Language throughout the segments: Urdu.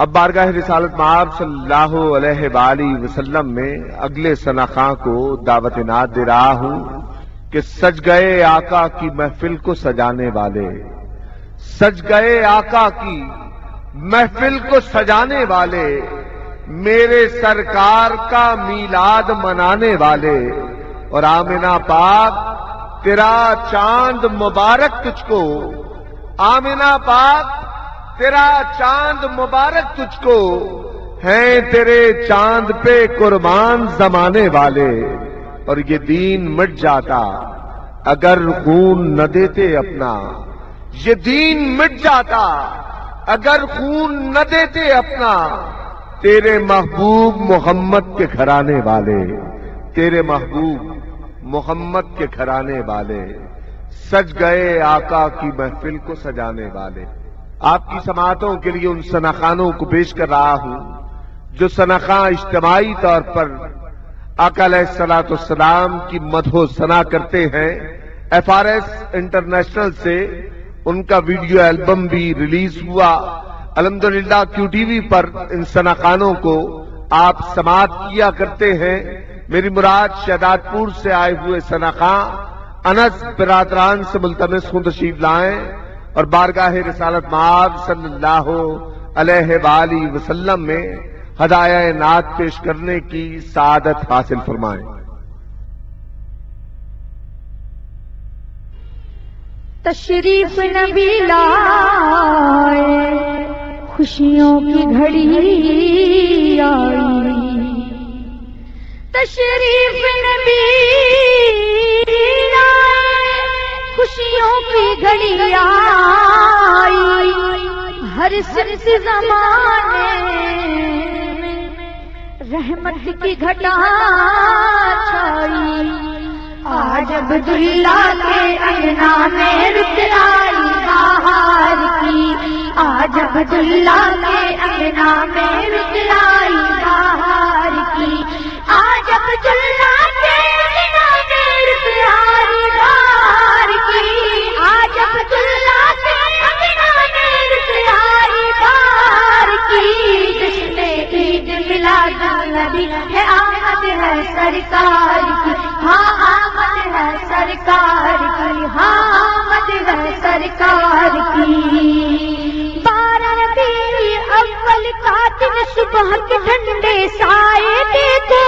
اب بارگاہ رسالت مآب صلی اللہ علیہ وآلہ وسلم میں اگلے سناخواں کو دعوت نعت دے رہا ہوں کہ سج گئے آقا کی محفل کو سجانے والے، سج گئے آقا کی محفل کو سجانے والے، میرے سرکار کا میلاد منانے والے، اور آمنہ پاک تیرا چاند مبارک تجھ کو، آمنہ پاک تیرا چاند مبارک تجھ کو، ہیں تیرے چاند پہ قربان زمانے والے، اور یہ دین مٹ جاتا اگر خون نہ دیتے اپنا، یہ دین مٹ جاتا اگر خون نہ دیتے اپنا، تیرے محبوب محمد کے گھرانے والے، تیرے محبوب محمد کے گھرانے والے، سج گئے آقا کی محفل کو سجانے والے۔ آپ کی سماعتوں کے لیے ان سناخوانوں کو پیش کر رہا ہوں جو سناخواں اجتماعی طور پر آقا علیہ الصلوۃ والسلام کی مدح و ثنا کرتے ہیں۔ FRS انٹرنیشنل سے ان کا ویڈیو البم بھی ریلیز ہوا۔ الحمدللہ QTV پر ان سناخوانوں کو آپ سماعت کیا کرتے ہیں۔ میری مراد شہداد پور سے آئے ہوئے سناخواں انس برادران سے ملتمس خود تشریف لائیں اور بارگاہ رسالت مآب صلی اللہ علیہ وآلہ وسلم میں ہدایہ نعت پیش کرنے کی سعادت حاصل فرمائیں۔ تشریف نبی لائے، خوشیوں کی گھڑی آئی، تشریف نبی لائے، خوشیوں کی گھڑی آئی، ہر سمت زمانے رحمت کی گھٹا چھائی، آج عبداللہ کے انگنا میں رت آئی بہار کی، آج عبداللہ کے انگنا میں رت آئی بہار کی، آج عبداللہ کے انگنا میں رت آئی بہار کی، آج عبداللہ کے انگنا میں رت آئی بہار کی، جشن عید میلاد النبی ہے، آمد ہے سرکار کی، ہاں آمد ہے سرکار کی، ہاں آمد ہے سرکار کی۔ 12 ربیع اول کا دن، صبح کے ٹھنڈے سائے دیکھو،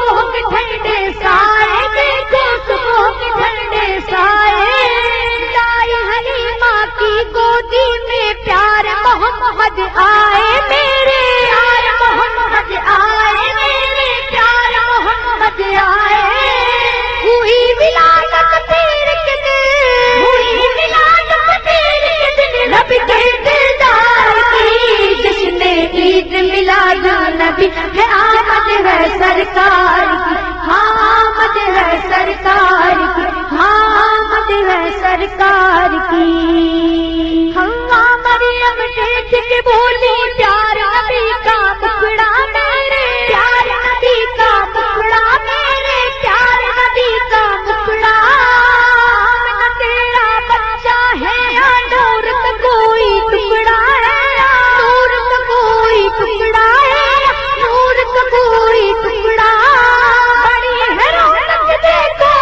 صبح کے ٹھنڈے سائے دیکھو، صبح کے ٹھنڈے سائے، دائی حلیمہ کی گودی میں پیار محمد آئے میرے، پیار محمد آئے میرے، پیار محمد آئے، ہوئی ولادت پیر کے دن، ہوئی ولادت پیر کے دن، نبی کے دلدار کی، جشن عید میلاد النبی ہے، آمد ہے سرکار کی، ہاں آمد ہے سرکار کی، ہاں آمد ہے سرکار کی۔ ہوا مریم دیکھ کے بولی، پیار نبی کا مکھڑا میرے، پیار نبی کا مکھڑا میرے، پیار نبی کا مکھڑا، تیرا بچہ ہے یا نور کا کوئی ٹکڑا ہے، نور کا کوئی ٹکڑا ہے، نور کا کوئی ٹکڑا، بڑی ہے رونق دیکھو،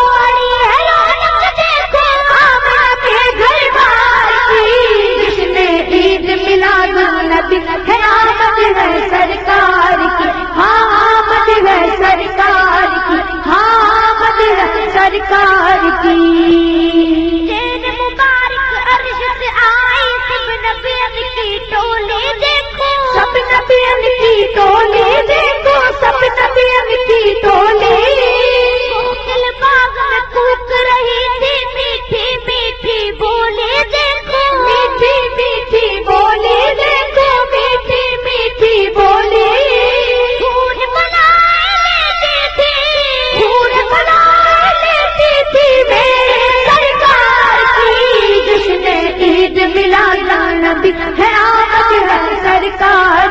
بڑی ہے رونق دیکھو، آمنہ کے گھر بار کی، جشن عید میلاد النبی ہے، آمد ہے سرکار کی، ہاں آمد ہے سرکار کی، ہاں آمد ہے سرکار کی۔ تیرے مبارک عرش سے آئی سب نبیوں کی ٹولی دیکھو، سب نبیوں کی ٹولی دیکھو، سب نبیوں کی ٹولی، دل باغ میں کوک رہی تھی میٹھی میٹھی بولی دیکھو، میٹھی میٹھی بولی دیکھو، میٹھی میٹھی بولی، پھول بنائے لیتی تھی، پھول بنائے لیتی تھی میرے سرکار کی، جشن عید میلاد النبی ہے، آمد ہے سرکار